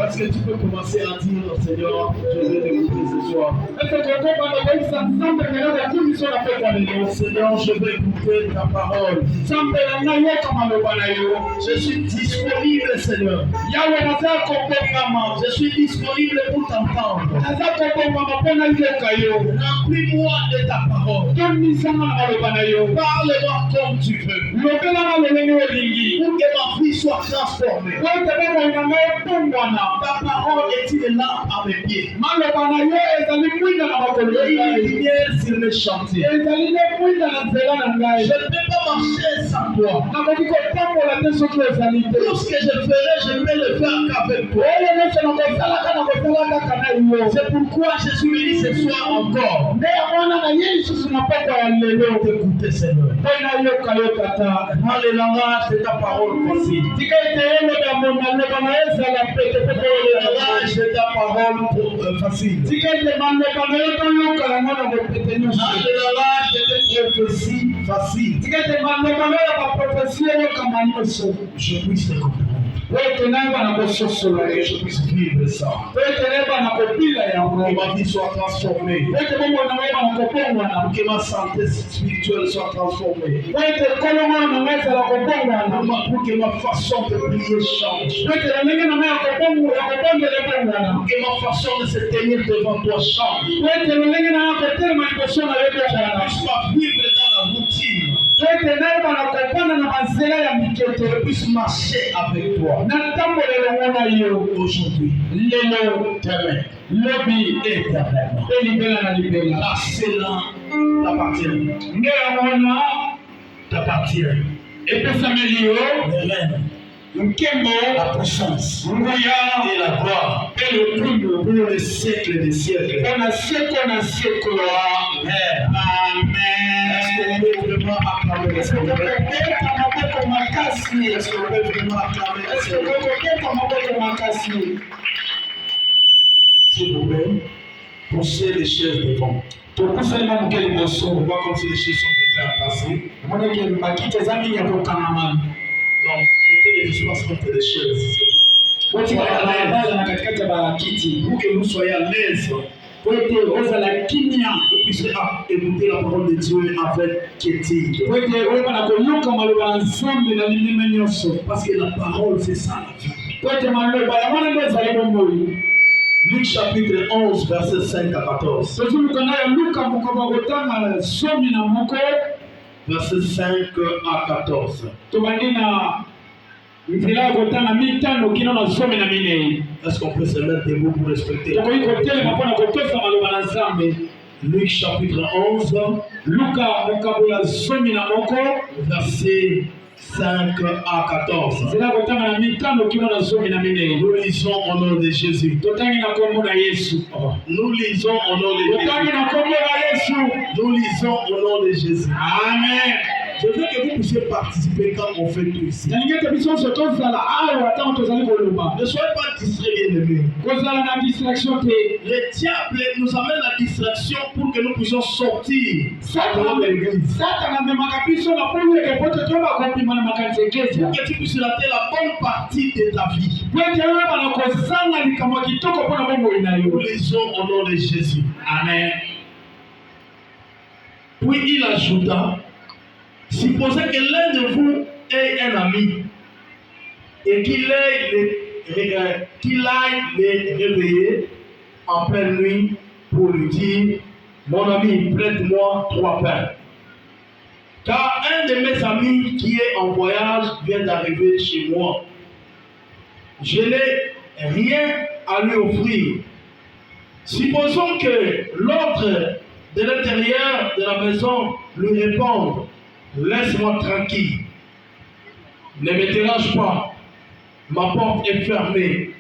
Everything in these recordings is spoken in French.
Est-ce que tu peux commencer à dire, Seigneur, je vais t'écouter ce soir. Seigneur, je vais écouter ta parole. Je suis disponible, Seigneur. Je suis disponible pour t'entendre. Remplis-moi de ta parole. Parle-moi comme tu veux. Pour que ma vie soit transformée. Ta parole est une lampe à mes pieds. Et une lumière sur mes chantiers. Je ne peux pas marcher sans toi. Tout ce que je ferai, je peux le faire qu'avec toi. C'est pourquoi je suis venu ce soir encore. Écoutez, Seigneur. Dans les langages de ta parole facile. Le langage de ta parole facile. Le langage de tes prophéties facile. Je puisse te comprendre. Que je puisse vivre ça. Que ma vie soit transformée. Que ma santé spirituelle soit transformée. Pour que ma façon de prier change. Que ma façon de se tenir devant toi change. Que je puisse vivre dans la routine. Je puisse marcher avec toi. Aujourd'hui, demain, éternellement. La cela t'appartient. Et que ça la puissance et la gloire et le trône pour les siècles des siècles. Amen. Est-ce qu'on peut vraiment acclamer le Seigneur? Est-ce qu'on peut vraiment acclamer le Seigneur? S'il vous plaît, poussez les chaises devant. On voit comme si les chaises sont prêtes à passer. Donc, mettez les espaces entre les chaises. Pour que vous soyez à l'aise. Pour que vous puissiez écouter la parole de Dieu avec quiétude. Parce que la parole, c'est ça la vie. Luc chapitre 11, verset 5 à 14. Verset 5 à 14. Est-ce qu'on peut se mettre debout pour respecter? Luc chapitre 11, Luka mokabo ya zomi na moko versets 5 à 14. zela kotanga na mitano kino na zomi na minei. Nous lisons au nom de Jésus. Totangi na kombo na Yesu. Nous lisons au nom de Totangi Jésus. na kombo na Yesu. Nous lisons au nom de Jésus. Amen. Je veux que vous puissiez participer quand on fait tout ici. Nalingete biso so tozala awa tango tozali koloba. Ne soyez pas distraits, bien-aimés. Kozala na distraction te. Le diable nous amène la distraction pour que nous puissions sortir Satan de l'église. amemaka biso na polweke poto toba kopima na makanisa ekeza. Pour que tu puisses rater la bonne partie de ta vie. Pwete oyeba na kozanga likambo kitoko mpona bomoi na Nous yo. lisons au nom de Jésus. Amen. Puis il ajouta, supposez que l'un de vous ait un ami et qu'il aille les réveiller en pleine nuit pour lui dire, mon ami, prête-moi 3 pains. Car un de mes amis qui est en voyage vient d'arriver chez moi. Je n'ai rien à lui offrir. Supposons que l'autre de l'intérieur de la maison lui réponde, laisse-moi tranquille, ne me dérange pas, ma porte est fermée,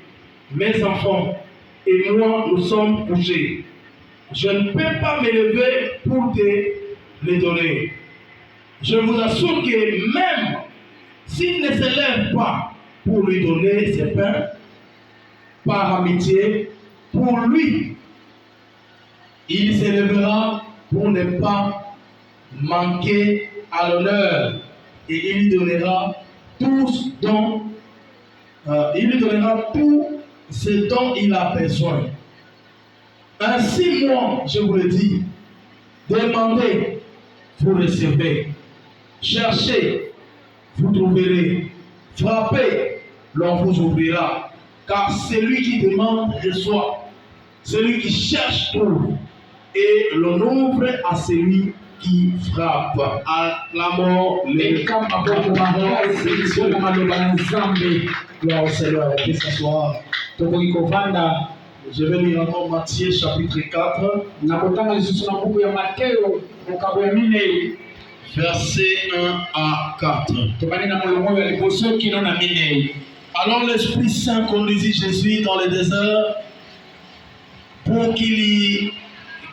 mes enfants et moi nous sommes couchés. Je ne peux pas m'élever pour te les donner. Je vous assure que même s'il ne se lève pas pour lui donner ses pains, par amitié, pour lui, il s'élèvera pour ne pas manquer à l'honneur et il lui donnera tout ce dont il a besoin. Ainsi, moi, je vous le dis, demandez, vous recevez, cherchez, vous trouverez, frappez, l'on vous ouvrira, car celui qui demande reçoit, celui qui cherche trouve, et l'on ouvre à celui qui frappe. Acclamons les gloire au Seigneur. Et s'asseoir. Je vais lire encore Matthieu chapitre 4. Verset 1 à 4. Alors l'Esprit Saint conduisit Jésus dans le désert pour qu'il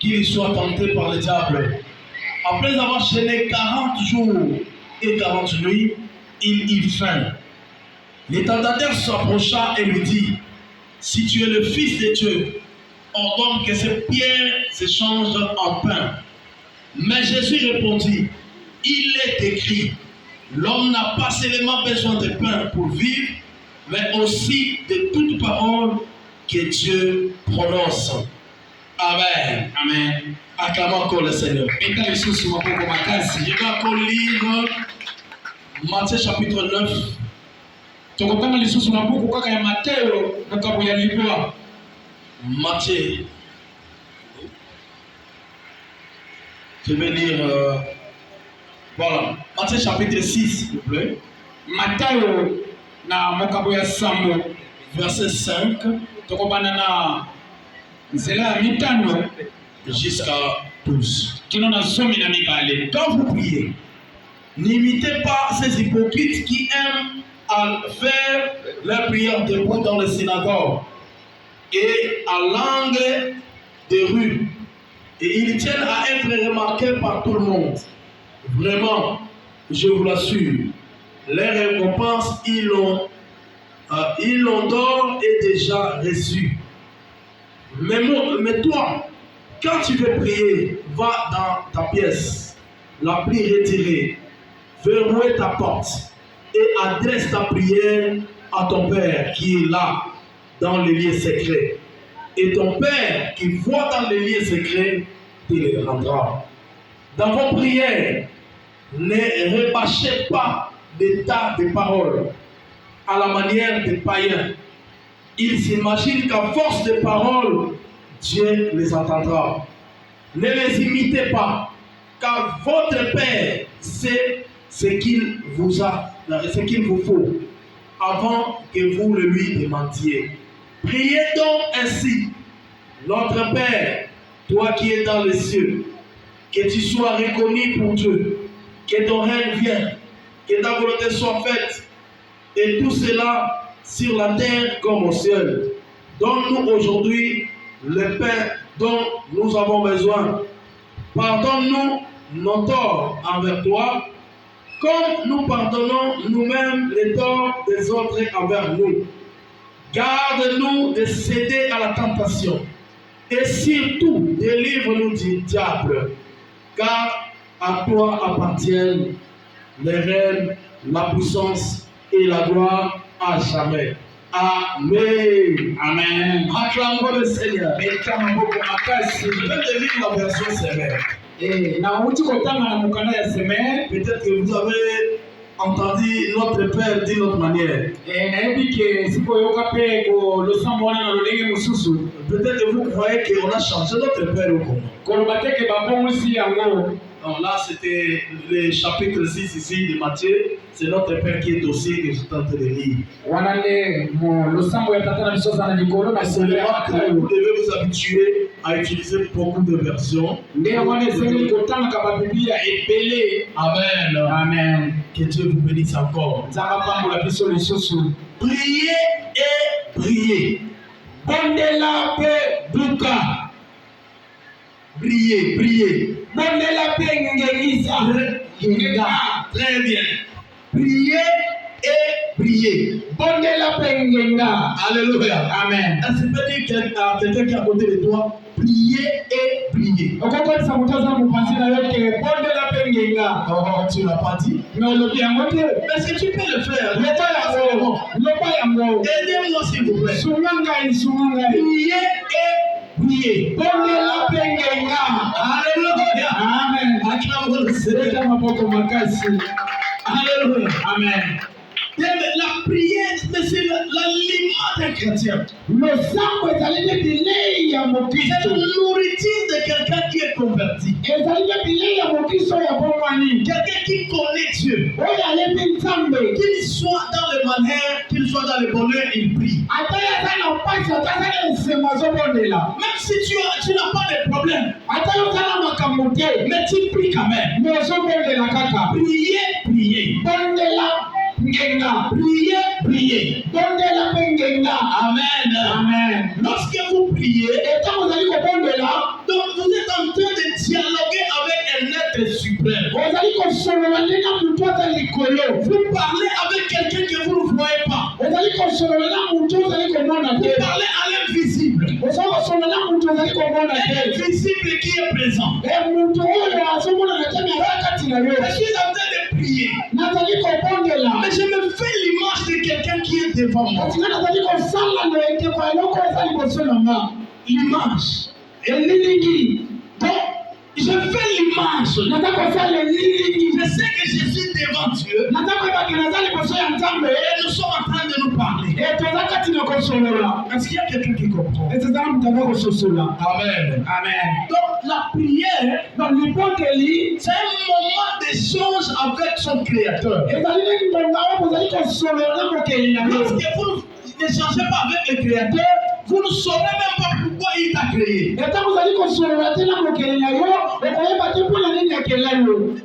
y soit tenté par le diable. Après avoir chaîné 40 jours et 40 nuits, il eut faim. Le tentateur s'approcha et lui dit, si tu es le Fils de Dieu, ordonne que ces pierres se changent en pain. Mais Jésus répondit, il est écrit, l'homme n'a pas seulement besoin de pain pour vivre, mais aussi de toute parole que Dieu prononce. Amen. Amen. Acclamons encore le Seigneur. Je vais encore lire Matthieu chapitre 9. Matthieu. Je vais lire. Voilà. Matthieu chapitre 6, s'il vous plaît. Matthieu na mokabo ya sambo verset 5 tokobana nzela mitano jusqu'à 12. kino na zomi na mibale. Quand vous priez, n'imitez pas ces hypocrites qui aiment à faire leur prière debout dans les synagogues et à l'angle des rues. Et ils tiennent à être remarqués par tout le monde. Vraiment, je vous l'assure, les récompenses, ils l'ont d'or et déjà reçu. Mais toi, quand tu veux prier, va dans ta pièce, la plie retirée, verrouille ta porte et adresse ta prière à ton Père qui est là, dans les lieux secrets. Et ton Père qui voit dans les lieux secrets, te les rendra. Dans vos prières, ne rabâchez pas des tas de paroles à la manière des païens. Ils s'imaginent qu'à force de paroles, Dieu les entendra. Ne les imitez pas, car votre Père sait ce qu'il vous faut avant que vous le lui demandiez. Priez donc ainsi. Notre Père toi qui es dans les cieux, que tu sois reconnu pour Dieu, que ton règne vienne, que ta volonté soit faite, et tout cela sur la terre comme au ciel. Donne-nous aujourd'hui le pain dont nous avons besoin. Pardonne-nous nos torts envers toi, comme nous pardonnons nous-mêmes les torts des autres envers nous. Garde-nous de céder à la tentation, et surtout délivre-nous du diable, car à toi appartiennent les règnes, la puissance et la gloire à jamais. Amen. Amen. Acclamons le Seigneur. Mais quand on peut Je vais te lire la version sévère. na uti kotanga na mukanda ya semaine. Peut-être que vous avez entendu notre Père d'une autre manière. Nayebi ke sikoyoka pe ko losambo wana na lolenge mosusu. Peut-être que vous croyez qu'on a changé notre Père au Congo. Koloba te ke babongisi yango. Donc là, c'était le chapitre 6 ici de Matthieu. C'est notre Père qui est aussi que je suis en train de lire. Wanande mo losambo ya tata na biso sana likolo na Seulement que vous devez vous habituer à utiliser beaucoup de versions. Nde wana ezeli kotanga ka babiblia ebele. Amen. Amen. Que Dieu vous bénisse encore. Nzamba pambola biso lisusu. Priez et priez. Bondela pe buka. Priez, priez. Bondela pe ngengisa. Très bien. Priez et priez. Bondela pe ngenga. Alléluia. Amen. Ça veut dire à quelqu'un qui est à côté de toi, priez et priez. Okokosa mutaza mupanzi na yote bondela pe ngenga. Oh, tu l'as pas dit. Mais olobi yango te. Mais si tu peux le faire, Loba yango. aidez-moi s'il vous plaît. Sunga. Priez et priez. Bondela pe ngenga. Alléluia. Amen. Acclamons le Seigneur. Leta maboko makasi. Alléluia. Amen. La prière, c'est l'aliment d'un chrétien. Losambo ezali ne bilei ya C'est mokristo. la nourriture de quelqu'un qui est converti. Ezali ne bilei ya mokristo ya bomwani. Quelqu'un qui connaît Dieu. Oyo ayebi Nzambe. Qu'il soit dans le malheur, qu'il soit dans le bonheur, il prie. Ata aza na mpasi, ata aza na esengo azobondela. Même si tu n'as pas de problème, Ata yo oza na makambo te, mais tu pries quand même. me ozobondela kaka. Priez, priez. Bondela ngenga. Priez, priez. Bondela pe ngenga. Amen. Amen. Lorsque vous priez, Etango ozali kobondela, donc vous êtes en train de dialoguer avec un être suprême. ozali kosolola nde na mutu aza likolo. Vous parlez avec quelqu'un que vous ne voyez pas. Ozali kosolola na mutu ozali komona Vous te. parlez à l'invisible. Ozali kosolola na mutu ozali komona te. L'invisible qui est présent. Mutu oyo azomona te me aza kati na yo. Je suis en train de prier. Nazali kobondela. Mais je me fais l'image de quelqu'un qui est devant moi. Kasi nga nazali kosala na ekeko ya eloko eza liboso na nga. L'image. Elilingi. Donc, je fais l'image. Naza kosala elilingi. Je sais que je suis devant Dieu. Naza koyeba ke naza liboso ya Nzambe. Et nous sommes en train de nous parler. Toza kati na kosolola. Est-ce qu'il y a quelqu'un qui comprend? Ezala mutu aza kososola. Amen. Amen. Donc, la prière, Donc libondeli c'est un moment d'échange avec son Créateur. ezali nde ngonga oyo bozali kosolola na mokeli na yo. Lorsque vous n'échangez pas avec le Créateur, vous ne saurez même pas pourquoi il t'a créé. Ntango ozali kosolola te na mokeli na yo okoyeba te mpona nini akela yo.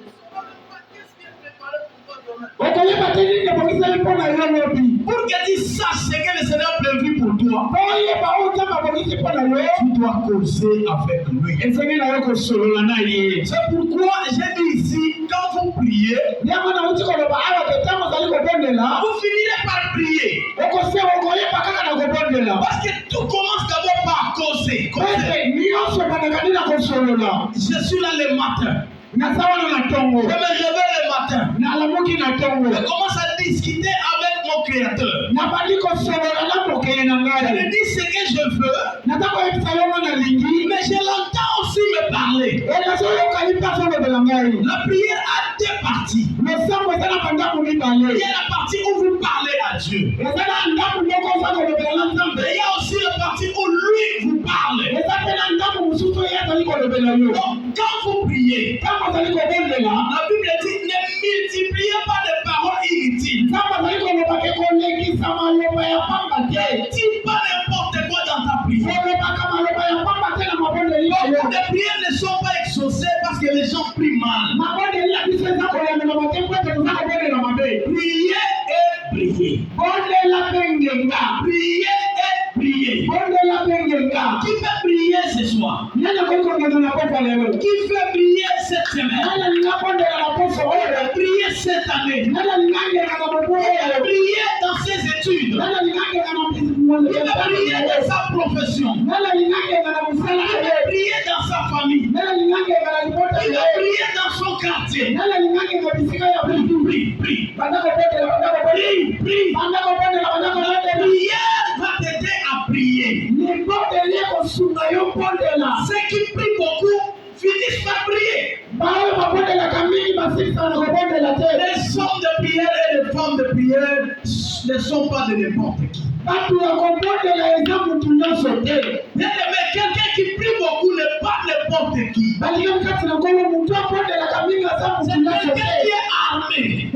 Okoyeba te nini ebongiseli mpona yo lobi. Pour que tu saches ce que le Seigneur a prévu pour toi, Po oyeba oyo nzambe abongisi mpona yo tu dois causer avec lui. ezangi na yo kosolola na ye. C'est pourquoi j'ai dit ici, quand vous priez, Yango nauti koloba awa ke ntango ozali kobondela vous finirez par prier. okoyeba kaka na kobondela. Parce que tout commence d'abord par causer. Ete nyonso ebandaka nde na kosolola. Je suis là le matin. Naza wana na ntongo. Je me réveille le matin. Nalamuki na ntongo. Je commence à discuter avec mon Créateur. Nabandi kosolola na mokeli na Je ngai. lui dis ce que je veux, Naza koyebisa yo ngo nalingi. mais je l'entends aussi me parler. Nazoyoka ye mpe azolobela ngai. La prière a deux parties. Losambo eza na bandambo Il y mibale. a la partie où vous parlez à Dieu. Eza na ndambo moko oza kolobela na Nzambe. Mais il y a aussi la partie où lui vous parle. Eza mpe na ndambo mosusu oyo azali kolobela yo. Donc, quand vous priez, Ntango azali kobondela, la Bible dit ne multipliez pas de paroles inutiles. Nzambe azali koloba ke kolekisa maloba ya pamba Ne te. dis pas n'importe quoi dans ta prière. Kolobaka maloba ya pamba te na mabondeli na yo. Beaucoup de prier cette année. Prier dans ses études. Il va prier dans sa profession. Il va prier dans sa famille. Il va prier dans son quartier. Prie. Prière va t'aider à prier. Ceux qui prient beaucoup finissent par prier. Les hommes de prière et les femmes de prière ne sont pas de n'importe qui. Mais quelqu'un qui prie beaucoup n'est pas n'importe qui. C'est quelqu'un qui est armé.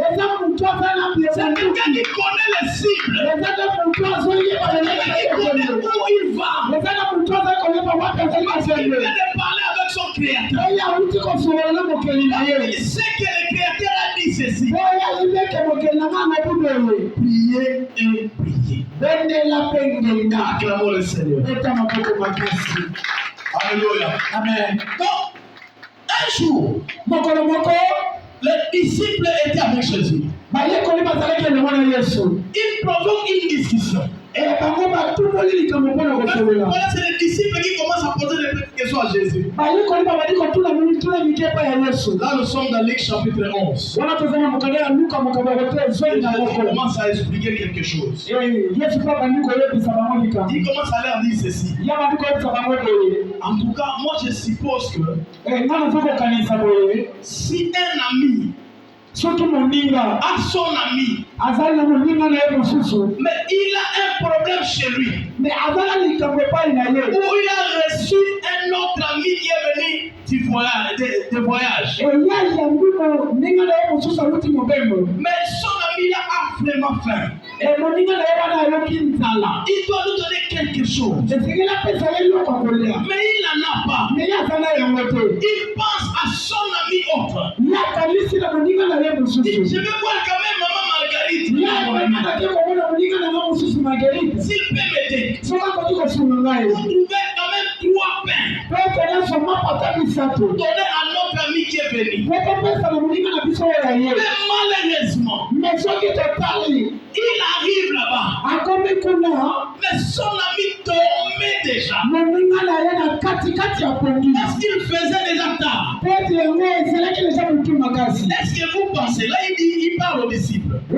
C'est quelqu'un qui connaît les cibles. C'est quelqu'un qui connaît où il va. Parce qu'il vient de parler avec son créateur. Il sait que le créateur a dit ceci. Priez et priez. Acclamons le Seigneur. Alléluia. Amen. Donc, un jour, les disciples étaient avec Jésus. Ils provoquent une discussion. Voilà, c'est les disciples qui commencent à poser des questions à Jésus. Là, nous sommes dans Luc chapitre 11. Jésus commence à expliquer quelque chose. Il commence à leur dire ceci. En tout cas, moi je suppose que si un ami a son ami, mais il a un problème chez lui, ou il a reçu un autre ami qui est venu de voyage, mais son ami là a vraiment faim. Il doit nous donner quelque chose, mais il n'en a pas. Il pense à son ami autre. Je vais voir quand même maman Marguerite. S'il peut m'aider, vous trouvez quand même 3 pains pour donner à notre ami qui est venu. Mais malheureusement, il arrive là-bas, mais son ami dormait déjà. Est-ce qu'il faisait déjà tard? Est-ce que vous pensez? Là, il parle aux disciples. Il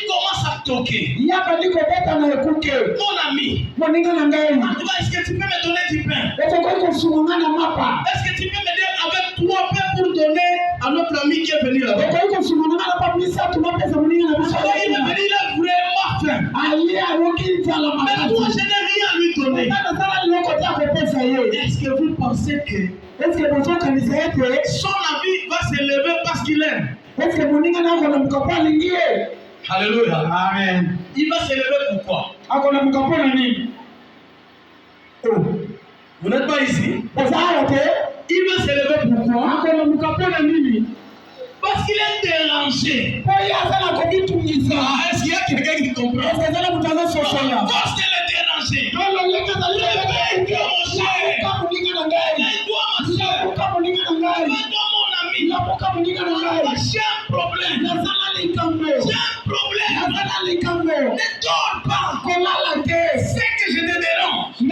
commence à toquer. Mon ami, est-ce que tu peux me donner du pain? Est-ce que tu peux m'aider avec 3 pains pour donner à notre ami qui est venu là-bas? Il est venu, il a vraiment faim. Mais moi, je n'ai rien à lui donner. Est-ce que vous pensez que son ami va se lever parce qu'il aime? Alléluia. Amen. Il va se lever pourquoi? Vous n'êtes pas ici? Il va se lever pourquoi? Parce qu'il est dérangé. Est-ce qu'il y a quelqu'un qui comprend? Parce qu'il est dérangé. J'ai un problème. Ne dors pas. C'est que je te dérange. Je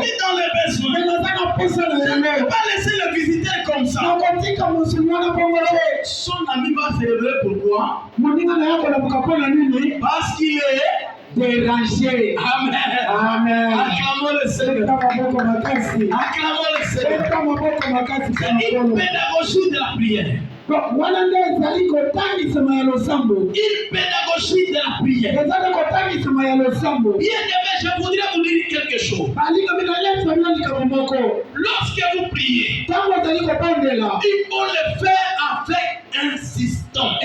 vis dans les besoins. Je ne peux pas laisser le visiter comme ça. Son ami va se lever pourquoi? Parce qu'il est dérangé. Amen. Acclamons le Seigneur. Acclamons le Seigneur. C'est une pédagogie de la prière. Une pédagogie de la prière. Bien aimé, je voudrais vous dire quelque chose. Lorsque vous priez, il faut le faire avec insistance.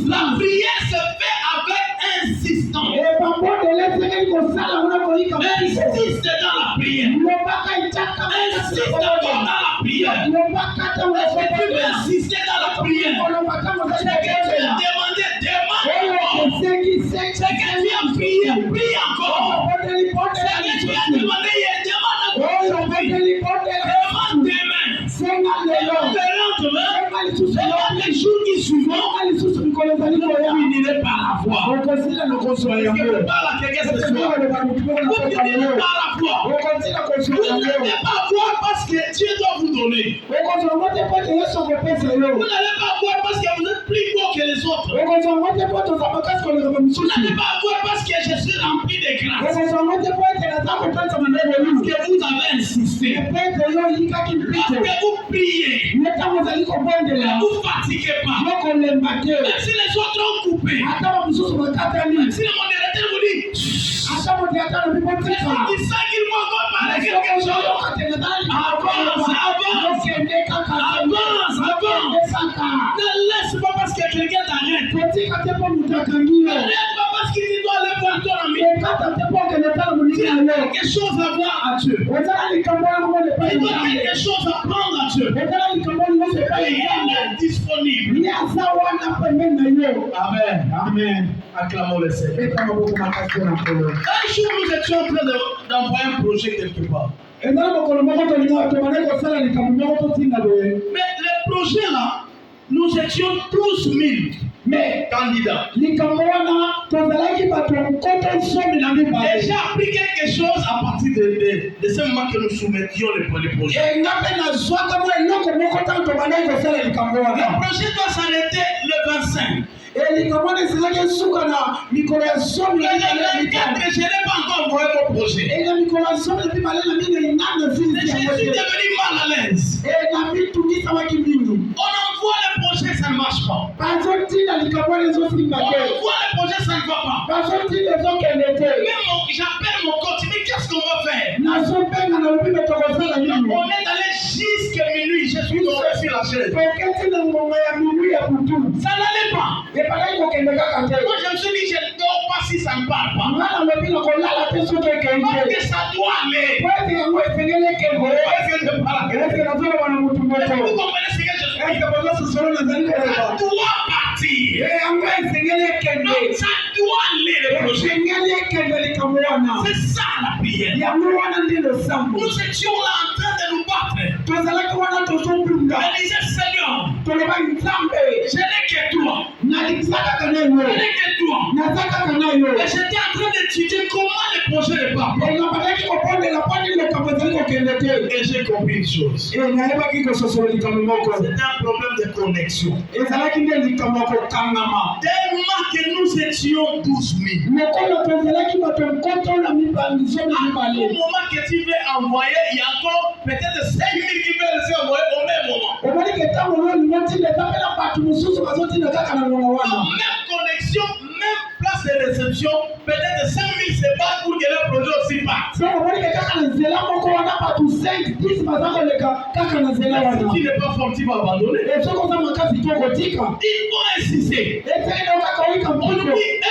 La prière se fait avec insistance. Insiste dans la prière. Insiste encore dans la prière. Est-ce que tu veux insister dans la prière? Ce que tu as demandé, demande encore. Ce que tu as prié, prie encore. Ce que tu as demandé hier, demande encore. Et les jours qui suivront, vous finirez par la foi. Parce que par la quelqu'un ce soir, vous finirez par la foi. Vous n'allez pas voir parce que Dieu doit vous donner. Vous n'allez pas voir parce que vous êtes plus beau que les autres. Vous n'allez pas voir parce que je suis rempli de grâce. Parce que vous avez insisté. Parce que vous priez. Ne vous fatiguez pas. Même si les autres ont coupé. Même si le modérateur vous dit. Les autres disent qu'ils vont encore parler quelque chose. Avance. Ne laisse pas parce que quelqu'un t'arrête. N'arrête pas parce qu'il doit aller voir ton ami. Il a quelque chose à voir à Dieu. Il doit quelque chose à prendre à Dieu. Et il est disponible. Amen. Acclamons le Seigneur. Un jour, nous étions en train d'envoyer un projet quelque part. Mais le projet là, nous étions 12 000 candidats. Et j'ai appris quelque chose à partir de ce moment que nous soumettions le projet. Le projet doit s'arrêter le 25. Le 4, je n'ai pas encore envoyé mon projet. Je suis devenu mal à l'aise. On envoie le projet, ça ne marche pas. On envoie le projet, ça ne va pas. Même j'appelle mon coach, mais qu'est-ce qu'on va faire? On est allé jusqu'à minuit, je suis tombé sur la chaise. Ça n'allait pas. Moi, je me suis dit, je ne dors pas si ça ne parle pas. Parce que ça doit aller. Est-ce que vous comprenez ce que je dis? Ça doit partir. Donc, ça doit aller le projet. C'est ça la prière. Nous étions là en train de nous battre. Je disais, Seigneur, je n'ai que toi. Je n'ai que toi. Et j'étais en train d'étudier comment le projet ne part pas. Et j'ai compris une chose. C'était un problème de connexion. Tellement que nous étions 12 000. À tout moment que tu veux envoyer, il y a encore peut-être 5 000 qui veulent se envoyer au même moment. Même connexion, même place de réception, peut-être 5 000 c'est pas pour que le projet aussi parte. Si tu n'es pas fort, tu vas abandonner. Il faut insister. On dit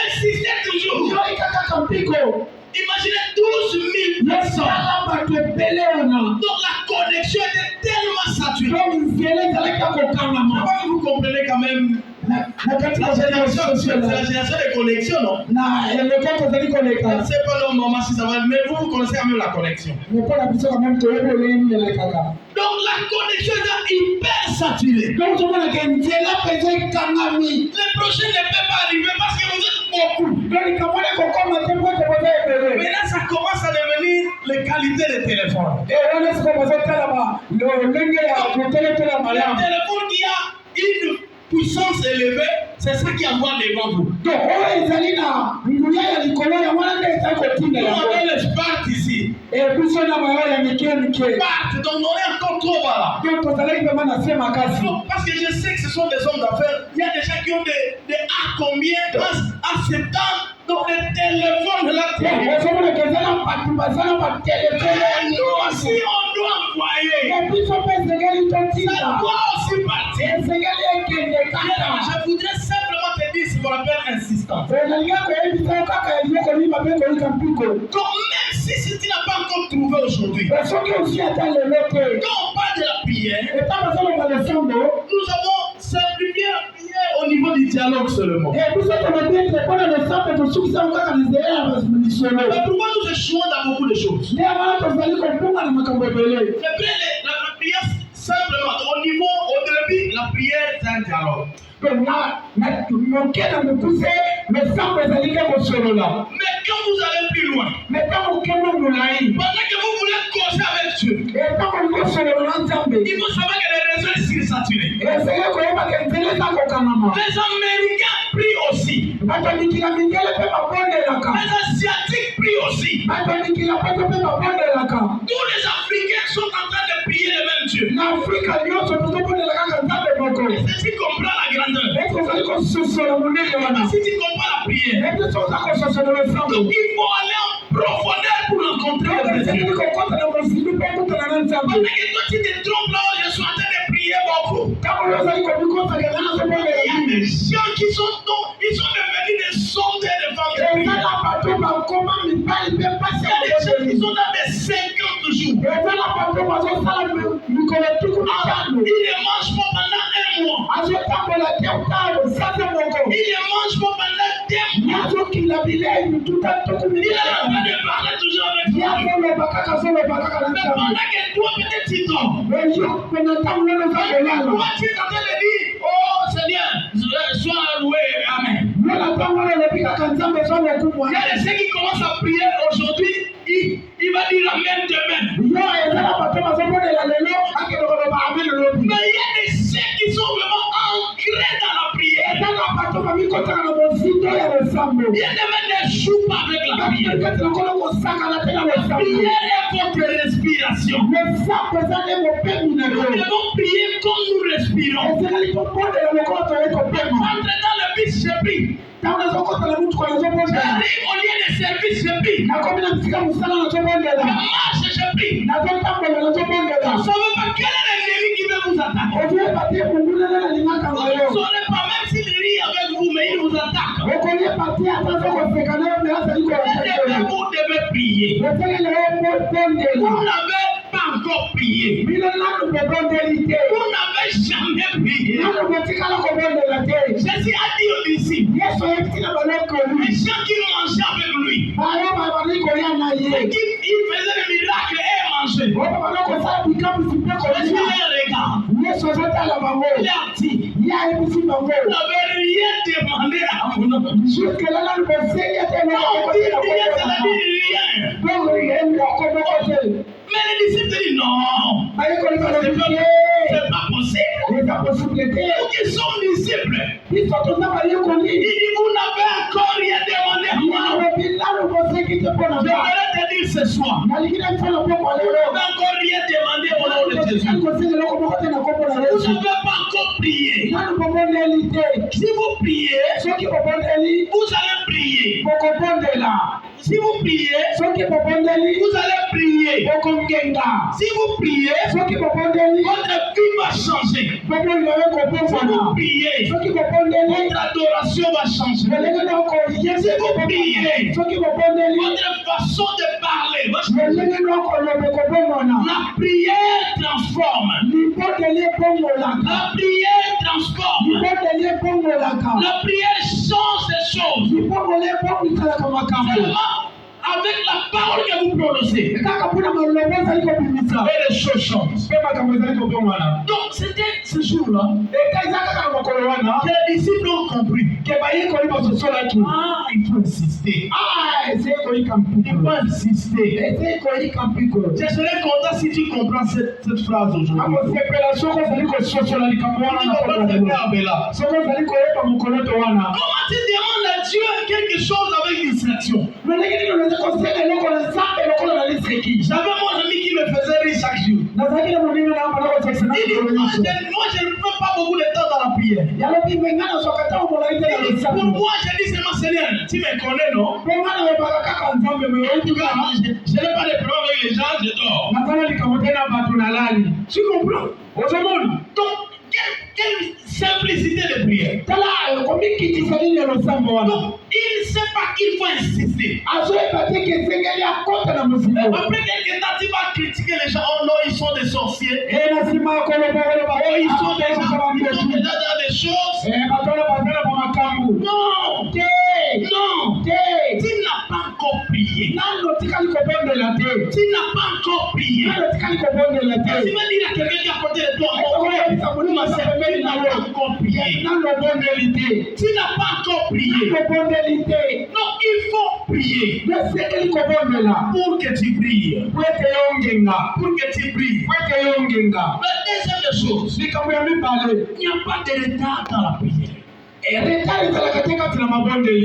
insister toujours. Imaginez 12 000 personnes. Donc la connexion était tellement saturée. Vous comprenez quand même la génération de connexion, non? Je ne sais pas non, maman, si ça va, mais vous connaissez quand même la connexion. Donc la connexion est hyper saturée. Le projet ne peut pas arriver parce que vous êtes beaucoup. Maintenant, ça commence à devenir les qualités des téléphones. Le téléphone qui a une puissance élevée, c'est ça qui envoie devant vous. Nous avons les Spark ici. Spark, donc on est encore trop bas. Parce que je sais que ce sont des hommes d'affaires. Il y a des gens qui ont des A combien, à 7 ans. Donc le téléphone là. Nous aussi on doit envoyer. Ça doit aussi partir. Je voudrais simplement te dire ce qu'on appelle insistance. Donc même si tu n'as pas encore trouvé aujourd'hui, quand on parle de la prière, nous avons simplifié la prière au niveau du dialogue seulement. Mais pourquoi nous échouons dans beaucoup de choses? La prière simplement, au début, la prière dialogue. moke na mokuse mesambo ezali nde kosolola. Mais quand vous allez plus loin, me ntango okende molai pendant que vous voulez causer avec Dieu, ntango olingi osolola na nzambe il faut savoir que les réseaux sont sursaturés. ezali koyebaka nzela eza kokamama. Les Américains prient aussi. bato ya mikila mindele mpe babondelaka. Les Asiatiques prient aussi. bato ya mikila poto mpe babondelaka. Tous les Africains sont en train de prier le même Dieu. na afrika nyonso tozobondelaka kaka nzambe moko. Si tu comprends la grandeur, eke ozali kososola monene wana. si tu comprends la prière, eke so oza kososola losambo. donc il faut aller en profondeur pour rencontrer le vrai Dieu. kokota na mosili mpe okotana na nzambe. Pendant que toi tu te trompes là, je suis en train de prier beaucoup. ntango ozali komikosaka nga nazobondela Il y a des gens qui sont ils sont devenus des sondeurs de femmes de prière. ezala bato bakoma mibali mpe mpasi Il y ya a des gens qui kobondeli. sont dans des 50 jours. ezala bato bazosala mikolo tuku mitano. Ils ne mangent pas pendant un mois. azotambola te utalo sanze moko. Ils ne mangent pas pendant 2 mois. yazokila bilei mituta tuku Il est en mitano. train de parler toujours avec Dieu. yazoloba kaka azoloba kaka na Mais nzambe. pendant que toi peut-être tu dors, eyo pena ntango nano oza kolala. toi tu es en train de dire, oh Seigneur, sois loué, amen. nona ntango nano olobi kaka nzambe eza mokumwa. Il y a de ceux qui commencent à prier aujourd'hui, il va dire amen demain. yo ezala bato bazobondela lelo akende koloba amen lobi. Mais il y a des ceux qui sont vraiment ancrés dans la prière. ezala bato bamikotaka na mozindo ya losambo. Il y a des mecs qui jouent pas avec la prière. bakati nakolo kosakana te na losambo. Prière est votre respiration. losambo eza nde mopemi na Nous yo. devons prier comme nous respirons. ezali kobondela lokola toyei kopema. Entre dans le bus, je prie. ntango nazokotala mutuka nazobondela. J'arrive au lieu de service, je prie. nakomi na bisika mosala nazobondela. Je marche, je prie. nazotambola nazobondela. Vous ne savez pas quel est l'ennemi qui veut vous attaquer. ozoyeba te mongulele nalingaka Vous na ne yo. saurez pas, même s'il rit avec vous, mais il vous attaque. okoyeba te ata azokoseka na yo me azali Vous devez prier. otelele yo Vous bondela. n'avez pas encore prié. bino nanu bobondeli te. Vous n'avez jamais prié. nanu botikala kobondela te. Jésus a dit aux disciples, yesu ayebisi na balokoli. les gens qui mangeaient avec lui, bayo babali kolia na et ye. il faisait des miracles et mangeait. oyo balokosala bikamwisi mpe Jésus kolia. les regarde. yesu azotala bango. Il a dit, ye ayebisi bango. vous n'avez rien demandé à mon nom. jusque-là nanu bosengi te Non, il rien, c'est-à-dire rien. bongo ye moko moko te. Mais les disciples disent non, bayekolika na ye. c'est pas possible. eza posible te. Nous qui sommes disciples, biso toza bayekoli. il dit vous n'avez encore rien demandé à moi. alobi nanu bosengi te mpo na Je nga. voudrais te dire ce soir, nalingi na mfana poko vous lelo. n'avez encore rien demandé au nom de Jésus. kosenga eloko moko te na kombo na Vous yesu. n'avez pas encore prié. nanu bobondeli te. Si vous priez, soki bobondeli vous allez prier. bokobondela. Si vous priez, soki bobondeli vous allez prier. bokongenga. Si vous priez, soki bobondeli votre vie va changer. bobolelo yo Si vous kobongwana. priez, soki bobondeli votre adoration va changer. lolenge noko Si vous priez, soki bobondeli votre façon de parler va changer. lolenge noko lobe kobongwana. La prière transforme. libondeli ebongolaka. La prière transforme. libondeli ebongolaka. La prière change les choses. libongoli ebongisalaka makambo. Seulement avec la parole que vous prononcez. kaka mpona maloba ezali kobimisa. Et les choses changent. mpe makambo ezali kobongwana. Donc c'était ce jour-là eka eza kaka na mokolo wana. que les disciples ont compris. ke bayekoli basosolaki. Ah, il faut insister. ese ekoyika Il mpiko. faut insister. ese ekoyika mpiko. Je serais content si tu comprends cette phrase aujourd'hui. akosepela soki ozali kososola likambo wana Tu na comprends mokolo ce wana. verbe là. soki ozali koyeba mokolo to wana. Comment tu demandes à Dieu quelque chose avec distraction? lolenge nini onaza kosenga eloko na nzambe lokola na liseki. J'avais mon ami qui me faisait rire chaque jour. nazalaki na monene na bana kosekisana Il dit, mikolo moi nyonso. je ne fais pas beaucoup de temps dans la prière. yalobi mpe nga nazwaka ntango molai te na Pour losambo. moi, je dis seulement Seigneur, tu me connais, non? mpe nga nayebaka kaka nzambe En tout meoyebika. cas, je n'ai pas de problème avec les gens, je dors. nazala likambo te na bato nalali. Tu comprends? ozomona. Donc, quelle simplicité de prière. tala komikitisa nini ya losambo wana. Donc, il ne sait pas qu'il faut insister. azoyeba te ke esengeli akota na mosimo. Après quelque temps, tu vas critiquer les gens. Oh non, ils sont des sorciers. e na nsima ya koloba koloba. Oh, ils sont déjà ils dans des choses. bato wana bazala ba makambo. Non, te non. te Tu n'as pas encore prié. nano tikali kobondela te. Tu n'as pas encore prié. Tu vas dire à quelqu'un qui est à côté de toi, tu n'as pas encore prié. Tu n'as pas encore prié. Non, il faut prier. Pour que tu brilles. Pour que tu brilles. La deuxième des choses, il n'y a pas de retard dans la prière. Il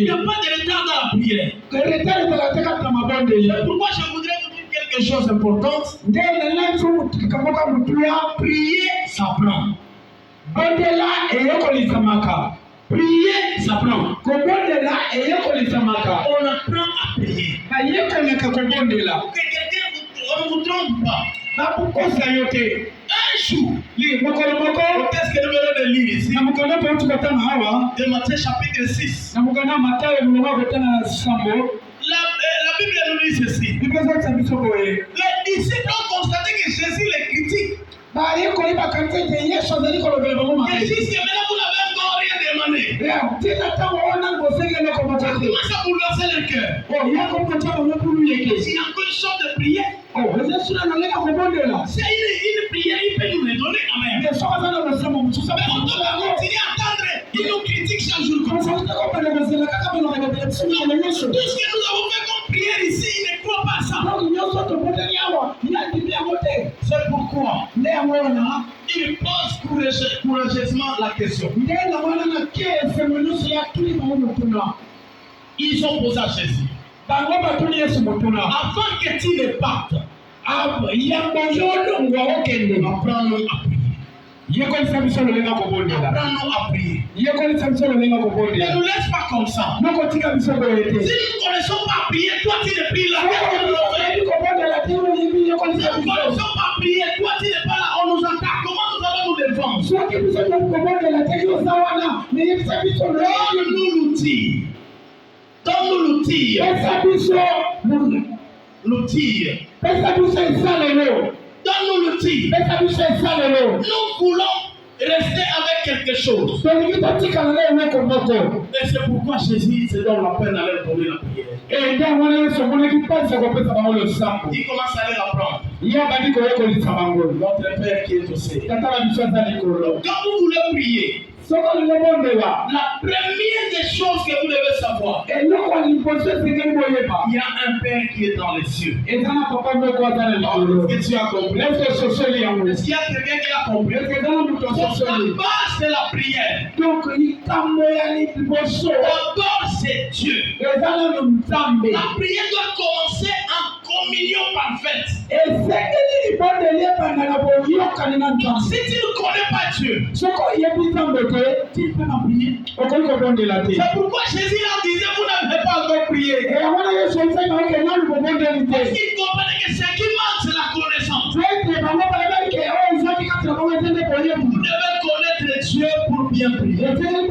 n'y a pas de retard dans la prière. C'est pourquoi je voudrais vous dire quelque chose d'important. Prier, ça prend. Prier, ça prend. On apprend à prier. Que quelqu'un ne vous trompe pas. Un jour, qu'est-ce que nous venons de lire ici? De Matthieu chapitre 6. La Bible nous dit ceci. Les disciples ont constaté que Jésus les critique. Et Jésus dit, maintenant vous n'avez encore rien demandé. Comment ça vous lancez le cœur? S'il y a encore une sorte de prière, c'est une prière, il peut nous les donner quand même. Mais on doit continuer à attendre. Il nous critique chaque jour comme ça. Tout ce que nous avons fait comme prière ici, il ne croit pas ça. C'est pourquoi il pose courageusement la question. Ils ont posé à Jésus. Avant que tu ne partes, apprends-nous à prier. Apprends-nous à prier. Ne nous laisse pas comme ça. Si nous ne connaissons pas prier, toi tu ne pries là. Si nous ne connaissons pas prier, toi tu n'es pas là. On nous attaque. Comment nous allons nous défendre? Donne-nous l'outil. Donne-nous l'outil. L'outil. Donne-nous l'outil. Nous voulons rester avec quelque chose. Et c'est pourquoi Jésus se donne la peine à leur donner la prière. Il commence à leur apprendre. Notre Père qui est au ciel. Quand vous voulez prier, la première des choses que vous devez savoir, il y a un Père qui est dans les cieux. Est-ce que tu as compris? Est-ce qu'il y a quelqu'un qui a compris? La base de la prière, d'abord c'est Dieu. La prière doit commencer en communion parfaite. Si tu ne connais pas Dieu, tu peux pas prier. C'est pourquoi Jésus leur disait, vous n'avez pas encore prié. Parce qu'il comprenait que ce qui manque, c'est la connaissance. Vous devez connaître Dieu pour bien prier. Vous devez